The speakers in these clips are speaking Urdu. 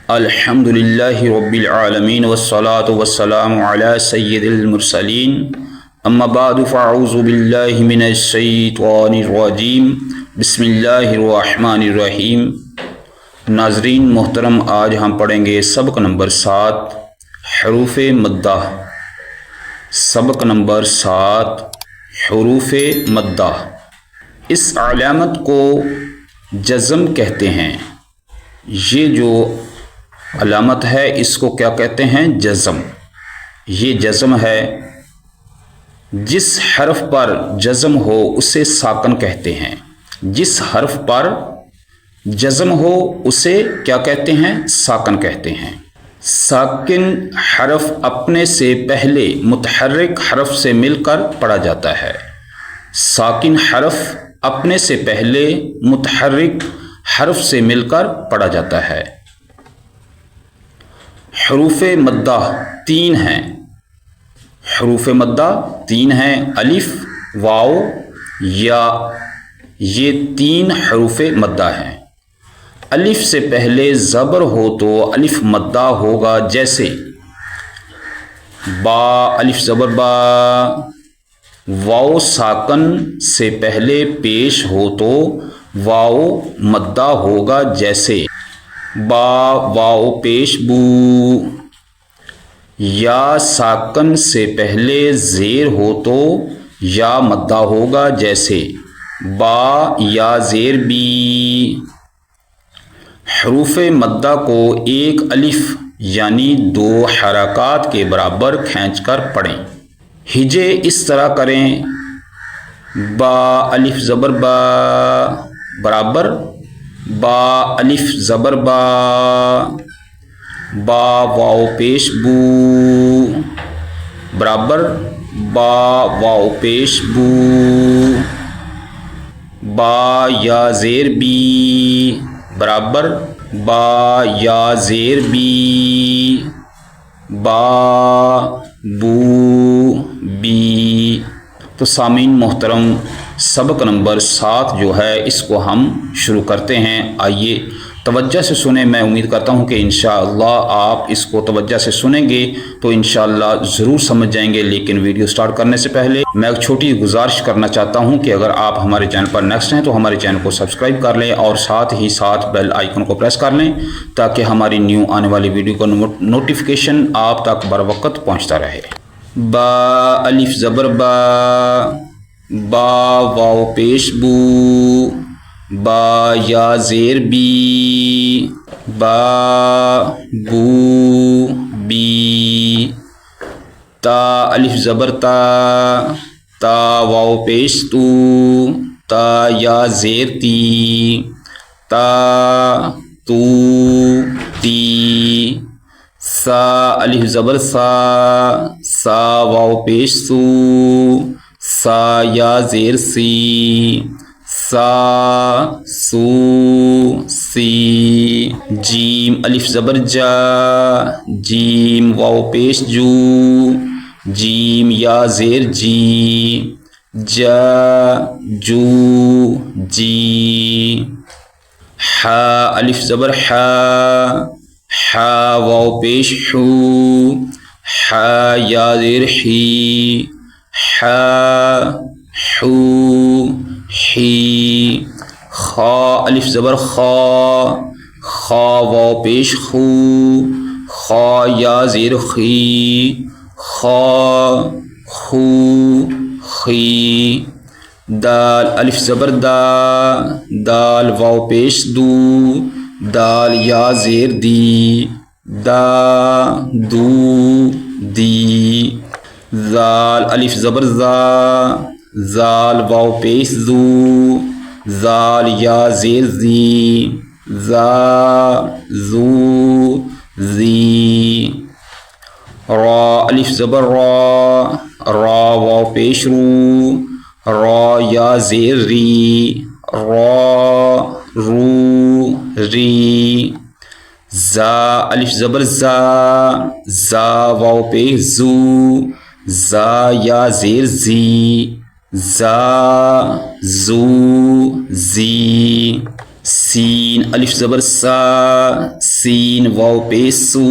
الحمد للہ رب العالمین والصلاة والسلام علی سید المرسلین اما بعد فاعوذ باللہ من الشیطان الرجیم بسم اللہ الرحمن الرحیم۔ ناظرین محترم، آج ہم پڑھیں گے سبق نمبر 7 حروف مدہ۔ سبق نمبر 7 حروف مدہ۔ اس علامت کو جزم کہتے ہیں۔ یہ جو علامت ہے اس کو کیا کہتے ہیں؟ جزم۔ یہ جزم ہے، جس حرف پر جزم ہو اسے ساکن کہتے ہیں۔ جس حرف پر جزم ہو اسے کیا کہتے ہیں؟ ساکن کہتے ہیں۔ ساکن حرف اپنے سے پہلے متحرک حرف سے مل کر پڑھا جاتا ہے۔ ساکن حرف اپنے سے پہلے متحرک حرف سے مل کر پڑھا جاتا ہے۔ حروف مدہ 3 ہیں۔ حروف مدہ 3 ہیں، الف، واو، یا، یہ 3 حروف مدہ ہیں۔ الف سے پہلے زبر ہو تو الف مدہ ہوگا، جیسے با، الف زبر با۔ واو ساکن سے پہلے پیش ہو تو واو مدہ ہوگا، جیسے با، واو پیش بو۔ یا ساکن سے پہلے زیر ہو تو یا مدہ ہوگا، جیسے با، یا زیر بی۔ حروف مدہ کو ایک الف یعنی 2 حرکات کے برابر کھینچ کر پڑھیں۔ ہجے اس طرح کریں: با، الف زبر با، برابر با، الف زبر با۔ با، واو پیش بو، برابر با، واو پیش بو۔ با، یا زیر بی، برابر با، یا زیر بی۔ با، بو، بی۔ تو سامعین محترم، سبق نمبر 7 جو ہے اس کو ہم شروع کرتے ہیں۔ آئیے توجہ سے سنیں۔ میں امید کرتا ہوں کہ انشاءاللہ آپ اس کو توجہ سے سنیں گے تو انشاءاللہ ضرور سمجھ جائیں گے۔ لیکن ویڈیو سٹارٹ کرنے سے پہلے میں ایک چھوٹی گزارش کرنا چاہتا ہوں کہ اگر آپ ہمارے چینل پر نیکسٹ ہیں تو ہمارے چینل کو سبسکرائب کر لیں اور ساتھ ہی ساتھ بیل آئیکن کو پریس کر لیں تاکہ ہماری نیو آنے والی ویڈیو کا نوٹیفیکیشن آپ تک بر وقت پہنچتا رہے۔ با، الف زبر با۔ با، واو پیش بو۔ با، یا زیر بی۔ با، بو، بی۔ تا، الف زبر تا۔ تا، واو پیش تو۔ تا، یا زیر تی۔ تا، تو، تی۔ سا، الف زبر سا۔ سا، واو پیش سو۔ سا، یا زیر سی۔ سا، سو، سی۔ جیم، الف زبر جا۔ جیم، واو پیش جو۔ جیم، یا زیر جی۔ جا، جو، جی۔ حا، الف زبر حا۔ حا، واو پیش حو۔ حا، یا زیر حی۔ حا، حو، حی۔ خا، الف زبر خا۔ خا، واو پیش خو۔ خا، یا زیر خی۔ خا، خو، خی۔ دال، الف زبر دا۔ دال، واو پیش دو۔ دال، یا زیر دی۔ دا، دو، دی۔ زال، الف زبر زا۔ زال، واو پیش زو۔ زال، یا زیر زی۔ زا، زو، زی۔ را، الف زبر را۔ را، واو پیش رو۔ را، یا زیر ری۔ را، رو، ری۔ زا، الف زبر زا۔ زا، واو پیش زو۔ زا، یا زیر زی۔ زا، زو، زی۔ سین، الف زبر سا۔ سین واو پیش سو،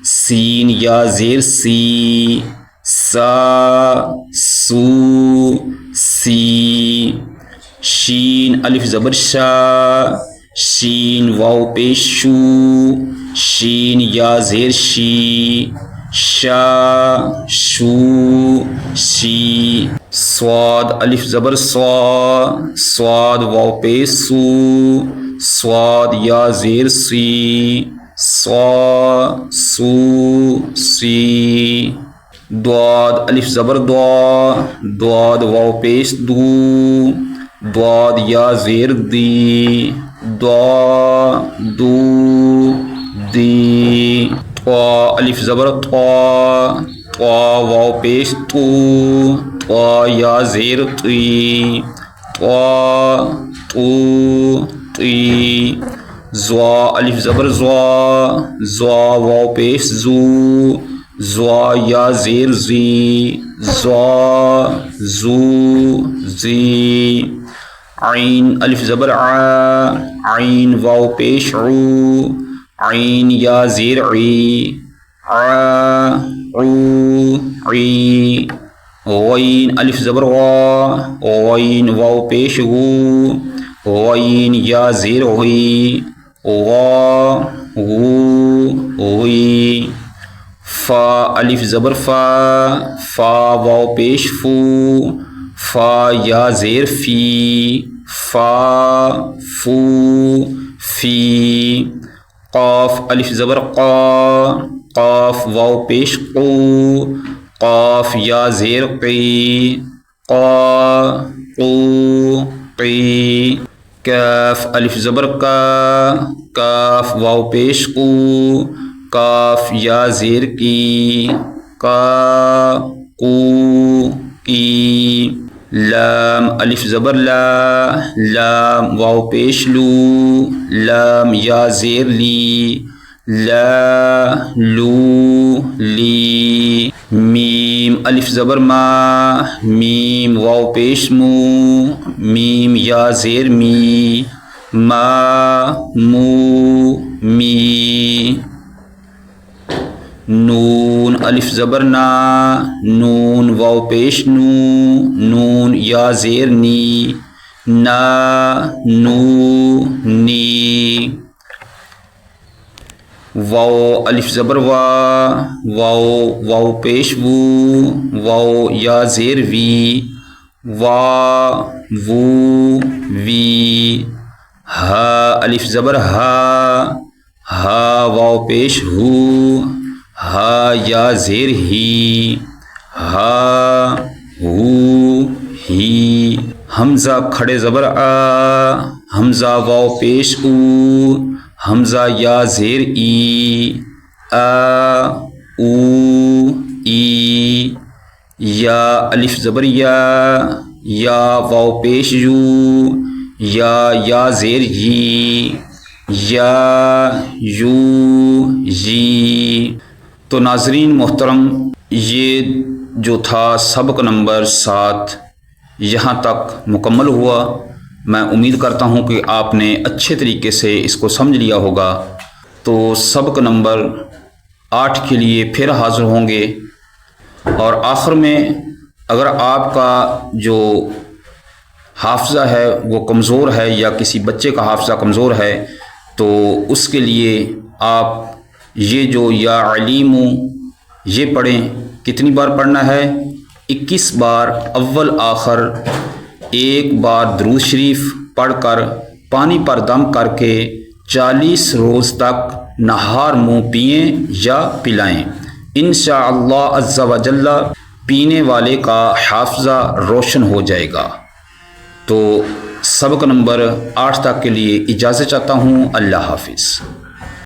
سین یا زیر سی، سا سو سی، شین الف زبر شا، شین واو پیش شو، شین یا زیر شی، شا شو شی، صاد الف زبر صا، صاد واو پیش سو، صاد یا زیر سی، صا سو سی، ضاد الف زبر ضا، ضاد واو پیش دو، ضاد یا زیر دی، ضا دو دی، طا الف زبر طا، طا واو پیش تو، طا یا زیر تی، طا تو تی، زوا الف زبر زوا، زوا واو پیش زو، زوا یا زیر زی، زوا زو زی، عین الف زبر ع، عین واو پیش عو، عین یا زیر عی، ع عو عی، غین الف زبر غا، غین واو پیش غو، غین یا زیر غی، غا غو غی، فا الف زبر فا، فا واو پیش فو، فا یا زیر فی، فا فو فی، قاف الف زبر قا، قاف واو پیش قو، قاف یا زیر قی، قا قو قی، کاف الف زبر کا، کاف واو پیش قو، کاف یا زیر کی، کا قو کی، لام الف زبر لا، لام واو پیش لو، لام یا زیر لی، لا لو لی، میم الف زبر ما، میم واو پیش مو، میم یا زیر می، ما مو می، نون الف زبر نا، نون واو پیش نو، نون یا زیر نی، نا نو نی، واو الف زبر وا، واو واو پیش وو، واو یا زیر وی، وا وو وی، ہا الف زبر ہا، ہا واو پیش ہو، ہا یا زیر ہی، ہا ہو ہی، حمزہ کھڑے زبر آ، حمزہ واو پیش او، حمزہ یا زیر ای، آ او ای، یا الف زبر یا واو پیش یو، یا زیر یی، یا یو یی۔ تو ناظرین محترم، یہ جو تھا سبق نمبر 7 یہاں تک مکمل ہوا۔ میں امید کرتا ہوں کہ آپ نے اچھے طریقے سے اس کو سمجھ لیا ہوگا۔ تو سبق نمبر 8 کے لیے پھر حاضر ہوں گے، اور آخر میں اگر آپ کا جو حافظہ ہے وہ کمزور ہے یا کسی بچے کا حافظہ کمزور ہے تو اس کے لیے آپ یہ جو یا علیم یہ پڑھیں۔ کتنی بار پڑھنا ہے؟ 21 بار اول آخر 1 بار درود شریف پڑھ کر پانی پر دم کر کے 40 روز تک نہار منہ پئیں یا پلائیں۔ انشاءاللہ عز و جل پینے والے کا حافظہ روشن ہو جائے گا۔ تو سبق نمبر 8 تک کے لیے اجازت چاہتا ہوں۔ اللہ حافظ۔